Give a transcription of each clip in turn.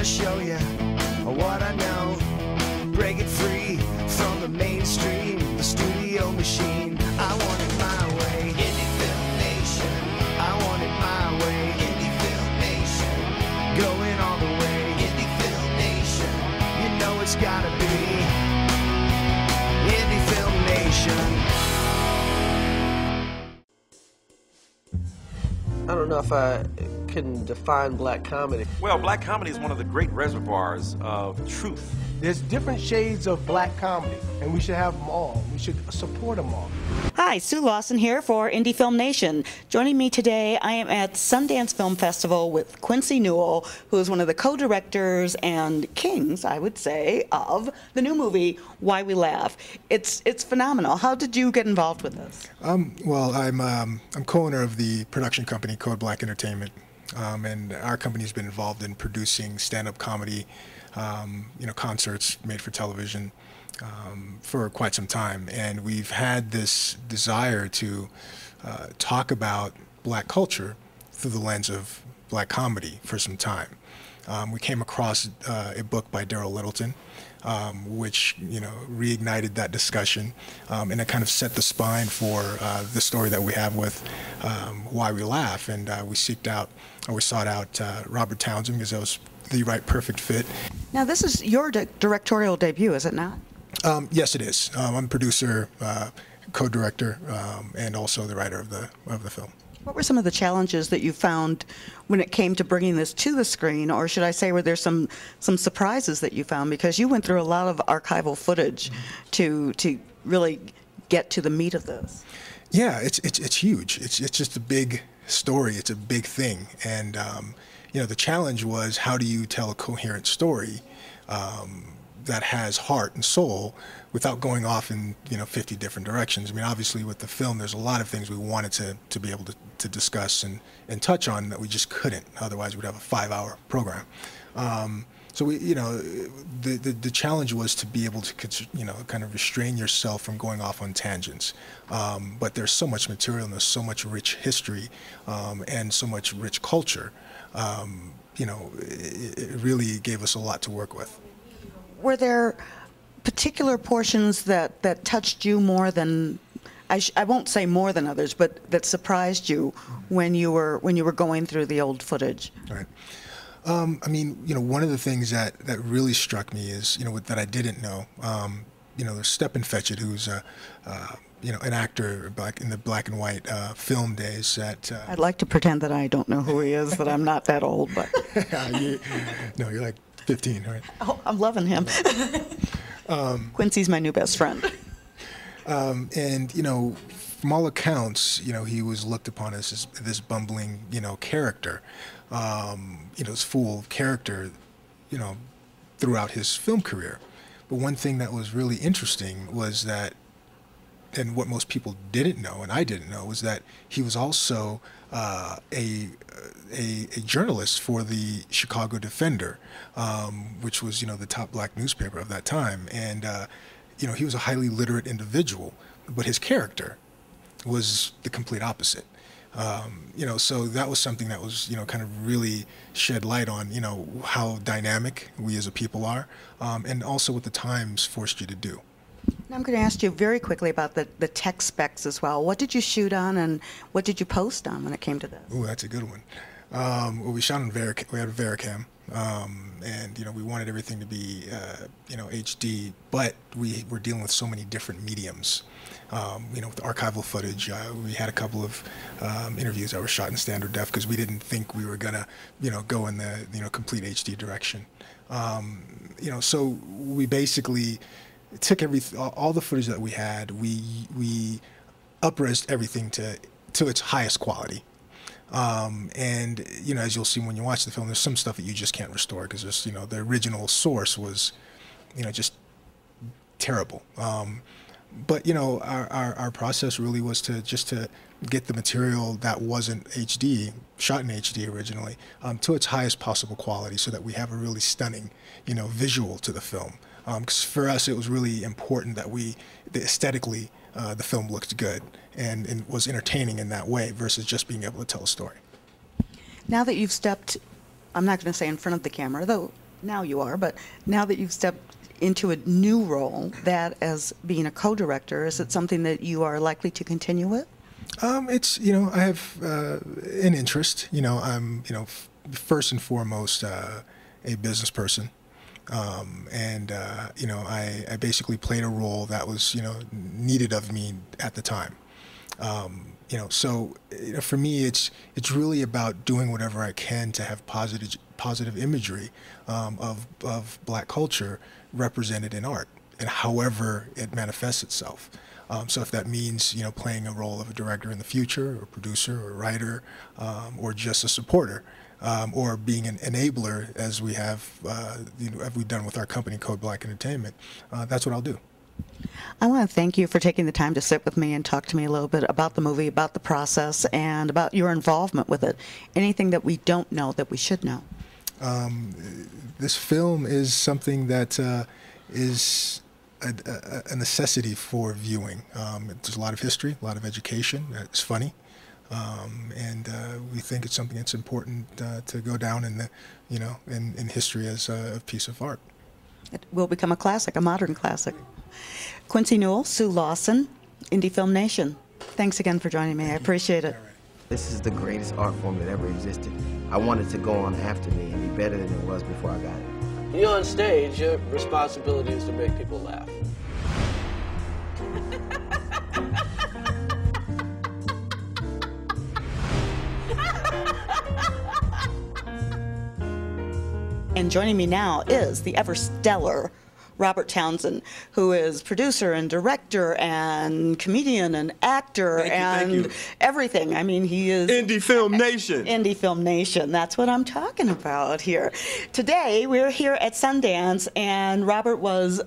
show you what I know. Break it free from the mainstream, the studio machine. I want it my way. Indie Film Nation. I want it my way. Indie Film Nation. Going all the way. Indie Film Nation. You know it's gotta be Indie Film Nation. I don't know if I can define black comedy. Well, black comedy is one of the great reservoirs of truth. There's different shades of black comedy, and we should have them all. We should support them all. Hi, Sue Lawson here for Indie Film Nation. Joining me today, I am at Sundance Film Festival with Quincy Newell, who is one of the co-directors and kings, I would say, of the new movie, Why We Laugh. It's phenomenal. How did you get involved with this? Well, I'm co-owner of the production company Code Black Entertainment, and our company's been involved in producing stand-up comedy, concerts made for television for quite some time, and we've had this desire to talk about black culture through the lens of black comedy for some time. We came across a book by Daryl Littleton, which reignited that discussion, and it kind of set the spine for the story that we have with Why We Laugh. And we sought out Robert Townsend because that was the right perfect fit. Now, this is your directorial debut, is it not? Yes, it is. I'm producer, co-director, and also the writer of the film. What were some of the challenges that you found when it came to bringing this to the screen, or should I say, were there some surprises that you found? Because you went through a lot of archival footage to really get to the meat of this. Yeah, it's huge. It's just a big story. It's a big thing, and the challenge was, how do you tell a coherent story that has heart and soul without going off in 50 different directions? I mean, obviously with the film, there's a lot of things we wanted to be able to discuss and touch on that we just couldn't. Otherwise, we'd have a 5-hour program. So we, the challenge was to be able to kind of restrain yourself from going off on tangents. But there's so much material and there's so much rich history and so much rich culture. It really gave us a lot to work with. Were there particular portions that touched you more than, I won't say more than others, but that surprised you when you were going through the old footage? Right. I mean, one of the things that really struck me is, that I didn't know. There's Stephen Fetchit, who's an actor in the black and white film days. That I'd like to pretend that I don't know who he is, that I'm not that old, but no, you're like 15, right? Oh, I'm loving him. Quincy's my new best friend. And from all accounts, he was looked upon as this bumbling, character. This fool of character, throughout his film career. But one thing that was really interesting was that, and what most people didn't know, and I didn't know, was that he was also a journalist for the Chicago Defender, which was the top black newspaper of that time. And he was a highly literate individual, but his character was the complete opposite. So that was something that was, kind of really shed light on, how dynamic we as a people are, and also what the times forced you to do. Now I'm going to ask you very quickly about the tech specs as well. What did you shoot on, and what did you post on when it came to this? Ooh, that's a good one. Well, we shot on we had a Vericam, and we wanted everything to be HD, but we were dealing with so many different mediums. With archival footage, we had a couple of interviews that were shot in standard def because we didn't think we were gonna go in the complete HD direction. So we basically took all the footage that we had. We up-resed everything to its highest quality. And as you'll see when you watch the film, there's some stuff that you just can't restore because there's the original source was just terrible. But our process really was to get the material that wasn't HD, shot in HD originally, to its highest possible quality, so that we have a really stunning visual to the film. Because for us, it was really important that aesthetically the film looked good and was entertaining in that way versus just being able to tell a story. Now that you've stepped, I'm not going to say in front of the camera, though now you are, but now that you've stepped into a new role, that as being a co-director, is it something that you are likely to continue with? It's, I have an interest. I'm, first and foremost a business person. I basically played a role that was, needed of me at the time. For me, it's really about doing whatever I can to have positive imagery of Black culture represented in art, and however it manifests itself. So if that means, playing a role of a director in the future, or producer, or writer, or just a supporter, or being an enabler, as we have, as we've done with our company, Code Black Entertainment, that's what I'll do. I want to thank you for taking the time to sit with me and talk to me a little bit about the movie, about the process, and about your involvement with it. Anything that we don't know that we should know? This film is something that is a necessity for viewing. There's a lot of history, a lot of education. It's funny, and we think it's something that's important to go down in the, in history as a piece of art. It will become a classic, a modern classic. Quincy Newell, Sue Lawson, Indie Film Nation. Thanks again for joining me. I appreciate it. This is the greatest art form that ever existed. I want it to go on after me and be better than it was before I got it. You're on stage, your responsibility is to make people laugh. And joining me now is the ever-stellar Robert Townsend, who is producer and director and comedian and actor and everything. I mean, he is... Indie Film Nation. Indie Film Nation. That's what I'm talking about here. Today, we're here at Sundance, and Robert was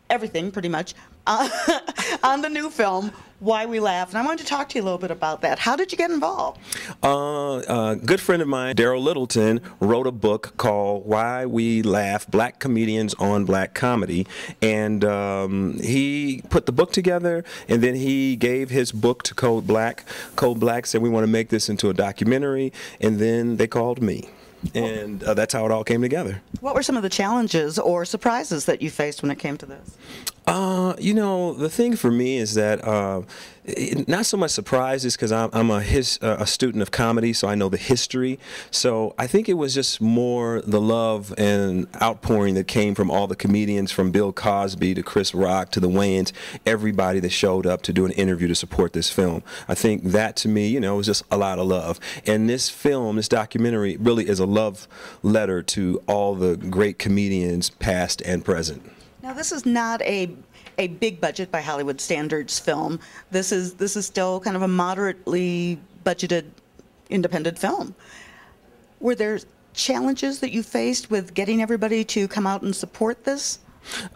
everything, pretty much, on the new film, Why We Laugh. And I wanted to talk to you a little bit about that. How did you get involved? A good friend of mine, Daryl Littleton, wrote a book called Why We Laugh, Black Comedians on Black Comedy. And he put the book together, and then he gave his book to Code Black. Code Black said, we want to make this into a documentary, and then they called me. And that's how it all came together. What were some of the challenges or surprises that you faced when it came to this? The thing for me is that not so much surprises, because I'm a student of comedy, so I know the history. So I think it was just more the love and outpouring that came from all the comedians, from Bill Cosby to Chris Rock to the Wayans, everybody that showed up to do an interview to support this film. I think that, to me, was just a lot of love. And this film, this documentary, really is a love letter to all the great comedians, past and present. Now, this is not a big budget by Hollywood standards film. This is still kind of a moderately budgeted independent film. Were there challenges that you faced with getting everybody to come out and support this?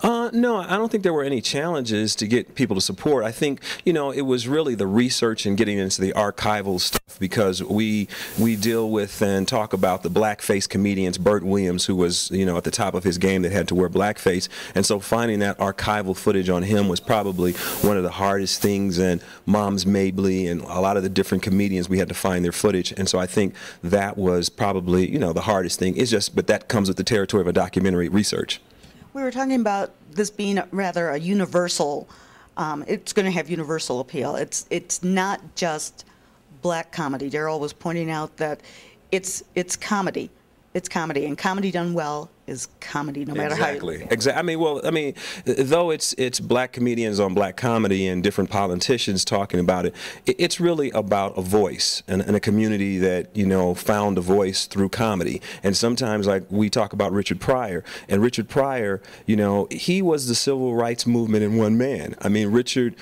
No, I don't think there were any challenges to get people to support. I think, it was really the research and getting into the archival stuff, because we deal with and talk about the blackface comedians, Burt Williams, who was, at the top of his game, that had to wear blackface. And so finding that archival footage on him was probably one of the hardest things, and Moms Mabley and a lot of the different comedians, we had to find their footage. And so I think that was probably, the hardest thing. But that comes with the territory of a documentary research. We were talking about this being rather a universal, it's going to have universal appeal. It's not just black comedy. Daryl was pointing out that it's comedy. It's comedy, and comedy done well is comedy, no matter how you... Exactly. Though it's black comedians on black comedy and different politicians talking about it, it's really about a voice and a community that, found a voice through comedy. And sometimes, like, we talk about Richard Pryor, and Richard Pryor, he was the civil rights movement in one man. I mean, Richard,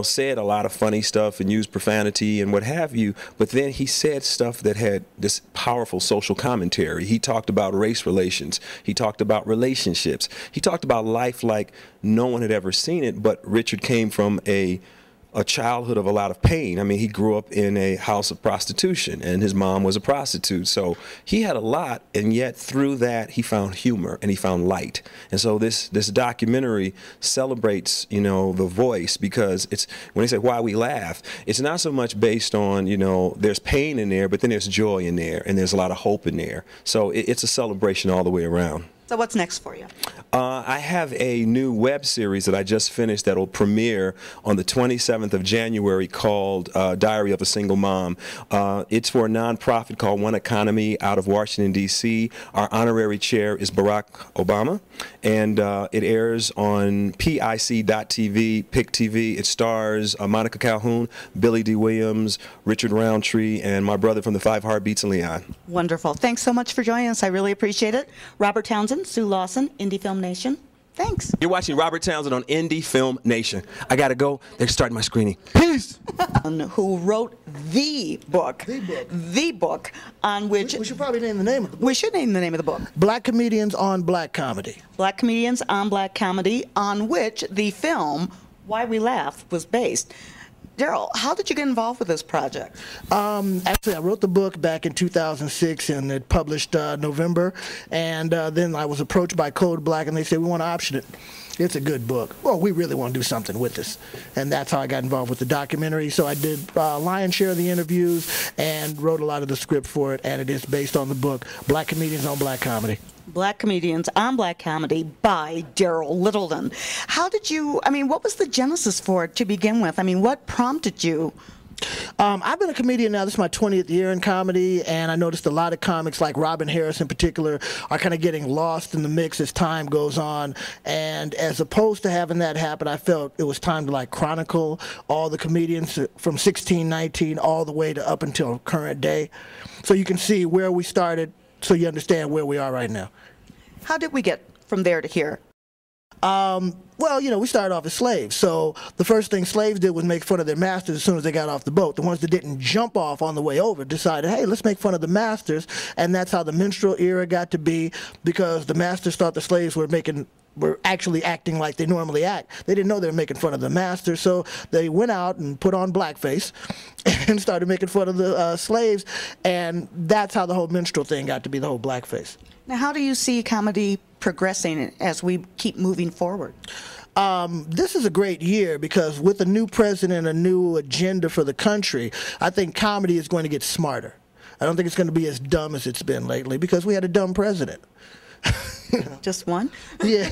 said a lot of funny stuff and used profanity and what have you, but then he said stuff that had this powerful social commentary. He talked about race relations. He talked about relationships. He talked about life like no one had ever seen it, but Richard came from a childhood of a lot of pain. I mean, he grew up in a house of prostitution, and his mom was a prostitute. So he had a lot, and yet through that, he found humor and he found light. And so this documentary celebrates, the voice, because it's, when they say Why We Laugh, it's not so much based on, there's pain in there, but then there's joy in there, and there's a lot of hope in there. So it's a celebration all the way around. So what's next for you? I have a new web series that I just finished that will premiere on the 27th of January called Diary of a Single Mom. It's for a nonprofit called One Economy out of Washington, D.C. Our honorary chair is Barack Obama, and it airs on PIC.TV, PIC TV. It stars Monica Calhoun, Billy D. Williams, Richard Roundtree, and my brother from the Five Heartbeats, Leon. Wonderful. Thanks so much for joining us. I really appreciate it. Robert Townsend, Sue Lawson, Indie Film Nation. Thanks. You're watching Robert Townsend on Indie Film Nation. I gotta go. They're starting my screening. Peace. Who wrote the book? The book on which we should probably name the name of the book. We should name the name of the book. Black Comedians on Black Comedy. Black Comedians on Black Comedy, on which the film Why We Laugh was based. Daryl, how did you get involved with this project? Actually, I wrote the book back in 2006, and it published November. And then I was approached by Code Black, and they said, we want to option it. It's a good book. Well, we really want to do something with this. And that's how I got involved with the documentary. So I did lion's share of the interviews and wrote a lot of the script for it, and it is based on the book, Black Comedians on Black Comedy. Black Comedians on Black Comedy by Daryl Littleton. How did you, what was the genesis for it to begin with? What prompted you? I've been a comedian now. This is my 20th year in comedy, and I noticed a lot of comics, like Robin Harris in particular, are kind of getting lost in the mix as time goes on. And as opposed to having that happen, I felt it was time to chronicle all the comedians from 1619 all the way to up until current day, so you can see where we started, so you understand where we are right now. How did we get from there to here? Well, we started off as slaves. So the first thing slaves did was make fun of their masters as soon as they got off the boat. The ones that didn't jump off on the way over decided, hey, let's make fun of the masters. And that's how the minstrel era got to be, because the masters thought the slaves were actually acting like they normally act. They didn't know they were making fun of the master, so they went out and put on blackface and started making fun of the slaves, and that's how the whole minstrel thing got to be the whole blackface. Now, how do you see comedy progressing as we keep moving forward? This is a great year because with a new president, a new agenda for the country, I think comedy is going to get smarter. I don't think it's going to be as dumb as it's been lately because we had a dumb president. Just one? Yeah.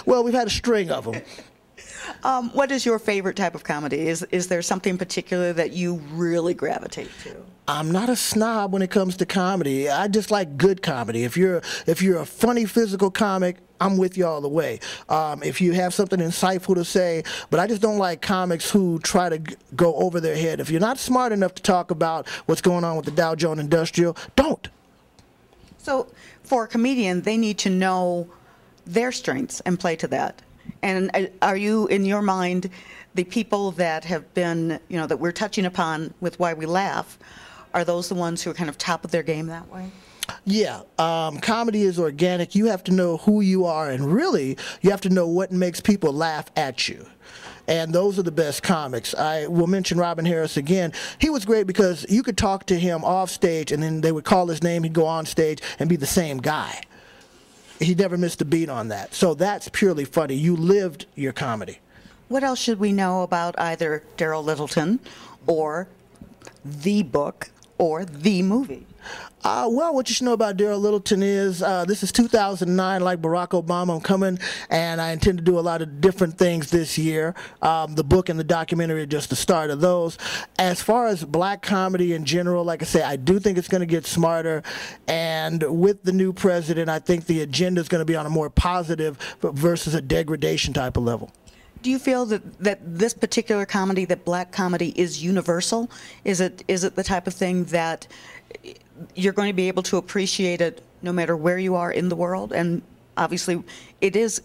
Well, we've had a string of them. What is your favorite type of comedy? Is there something in particular that you really gravitate to? I'm not a snob when it comes to comedy. I just like good comedy. If you're a funny physical comic, I'm with you all the way. If you have something insightful to say, but I just don't like comics who try to go over their head. If you're not smart enough to talk about what's going on with the Dow Jones Industrial, don't. So for a comedian, they need to know their strengths and play to that. And are you, in your mind, the people that have been, that we're touching upon with Why We Laugh, are those the ones who are kind of top of their game that way? Yeah. Comedy is organic. You have to know who you are, and really, you have to know what makes people laugh at you. And those are the best comics. I will mention Robin Harris again. He was great because you could talk to him off stage, and then they would call his name, he'd go on stage and be the same guy. He never missed a beat on that. So that's purely funny. You lived your comedy. What else should we know about either Daryl Littleton or the book or the movie? Well, what you should know about Daryl Littleton is this is 2009, like Barack Obama. I'm coming, and I intend to do a lot of different things this year. The book and the documentary are just the start of those. As far as black comedy in general, like I say, I do think it's going to get smarter. And with the new president, I think the agenda is going to be on a more positive versus a degradation type of level. Do you feel that this particular comedy, that black comedy, is universal? Is it the type of thing that you're going to be able to appreciate it no matter where you are in the world? And obviously, it is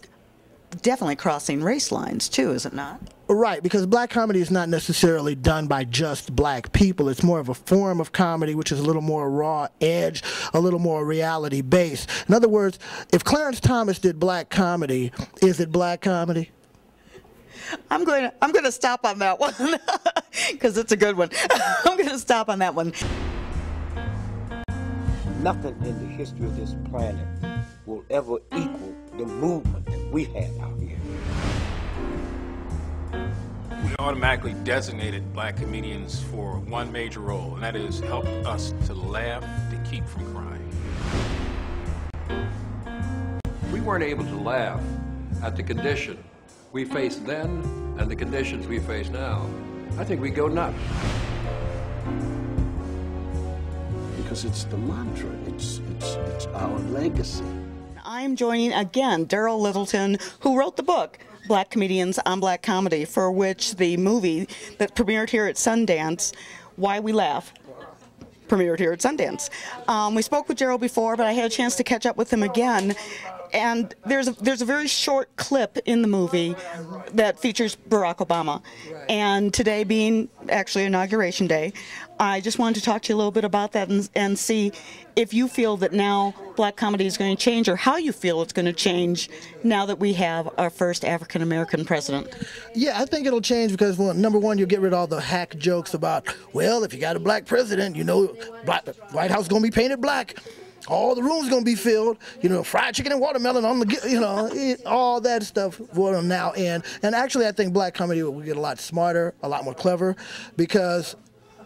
definitely crossing race lines too, is it not? Right, because black comedy is not necessarily done by just black people. It's more of a form of comedy which is a little more raw edge, a little more reality based. In other words, if Clarence Thomas did black comedy, is it black comedy? I'm going to stop on that one because it's a good one. I'm going to stop on that one. Nothing in the history of this planet will ever equal the movement that we had out here. We automatically designated black comedians for one major role, and that is help us to laugh, to keep from crying. We weren't able to laugh at the condition we faced then and the conditions we face now, I think we'd go nuts. Because it's the mantra, it's our legacy. I'm joining again Daryl Littleton, who wrote the book, Black Comedians on Black Comedy, for which the movie that premiered here at Sundance, Why We Laugh, premiered here at Sundance. We spoke with Daryl before, but I had a chance to catch up with him again. And there's a very short clip in the movie that features Barack Obama. And today being actually Inauguration Day, I just wanted to talk to you a little bit about that and see if you feel that now black comedy is going to change, or how you feel it's going to change now that we have our first African-American president. Yeah, I think it'll change because, well, number one, you'll get rid of all the hack jokes about, well, if you got a black president, you know, White House is going to be painted black. All the rooms going to be filled, you know, fried chicken and watermelon on the, you know, all that stuff will now end. And actually, I think black comedy will get a lot smarter, a lot more clever, because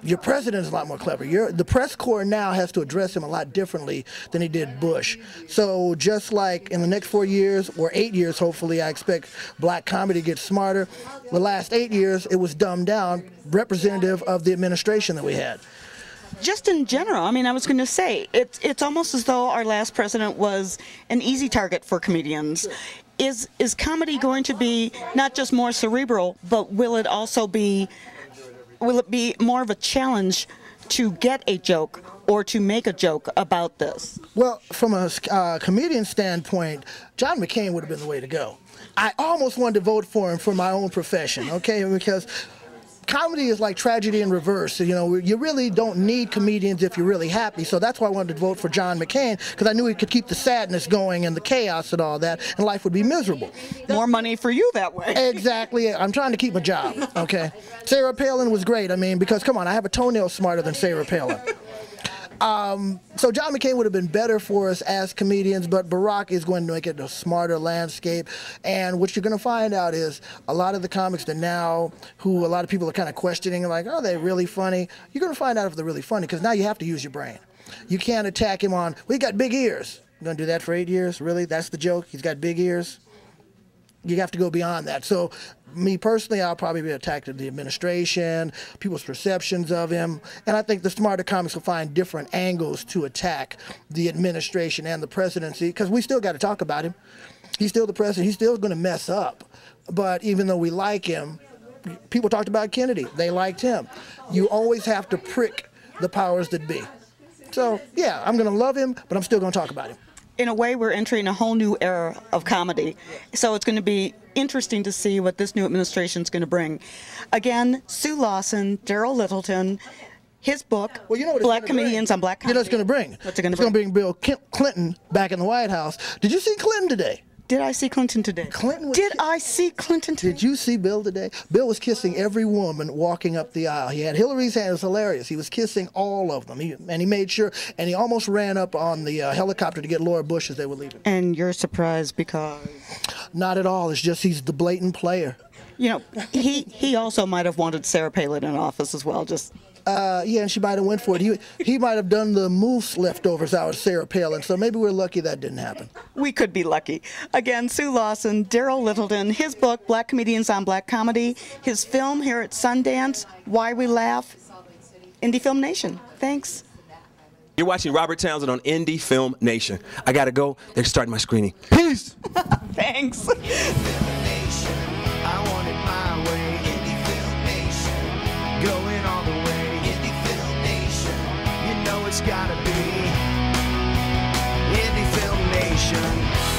your president is a lot more clever. The press corps now has to address him a lot differently than he did Bush. So just like in the next 4 years, or 8 years, hopefully, I expect black comedy to get smarter. The last 8 years, it was dumbed down, representative of the administration that we had. Just in general, I mean, I was going to say, it's almost as though our last president was an easy target for comedians. Is comedy going to be not just more cerebral, but will it be more of a challenge to get a joke or to make a joke about this? Well, from a comedian standpoint, John McCain would have been the way to go. I almost wanted to vote for him for my own profession, okay, because comedy is like tragedy in reverse. You know, you really don't need comedians if you're really happy. So that's why I wanted to vote for John McCain, because I knew he could keep the sadness going and the chaos and all that, and life would be miserable. More money for you that way. Exactly. I'm trying to keep my job, okay? Sarah Palin was great. I mean, because, come on, I have a toenail smarter than Sarah Palin. So John McCain would have been better for us as comedians, but Barack is going to make it a smarter landscape. And what you're going to find out is a lot of the comics that now, who a lot of people are kind of questioning, like, are they really funny? You're going to find out if they're really funny, because now you have to use your brain. You can't attack him on, well, he got big ears. You're going to do that for 8 years? Really? That's the joke? He's got big ears? You have to go beyond that. So me personally, I'll probably be attacked at the administration, people's perceptions of him, and I think the smarter comics will find different angles to attack the administration and the presidency, because we still got to talk about him. He's still the president. He's still going to mess up. But even though we like him, people talked about Kennedy. They liked him. You always have to prick the powers that be. So, yeah, I'm going to love him, but I'm still going to talk about him. In a way, we're entering a whole new era of comedy. So it's going to be interesting to see what this new administration is going to bring. Again, Sue Lawson, Daryl Littleton, his book, Black Comedians on Black Comedy. You know what it's going to bring? What's it going to bring? It's going to bring Bill Clinton back in the White House. Did you see Clinton today? Did I see Clinton today? Did I see Clinton today? Did you see Bill today? Bill was kissing every woman walking up the aisle. He had Hillary's hand. It was hilarious. He was kissing all of them. And he made sure, and he almost ran up on the helicopter to get Laura Bush as they were leaving. And you're surprised because? Not at all. It's just he's the blatant player. You know, he also might have wanted Sarah Palin in office as well, just... Yeah, and she might have went for it. He might have done the moose leftovers out of Sarah Palin, so maybe we're lucky that didn't happen. We could be lucky. Again, Sue Lawson, Daryl Littleton, his book, Black Comedians on Black Comedy, his film here at Sundance, Why We Laugh, Indie Film Nation. Thanks. You're watching Robert Townsend on Indie Film Nation. I gotta go. They're starting my screening. Peace! Thanks. I want it my way. Indie Film Nation, going all the way. It's gotta be Indie Film Nation.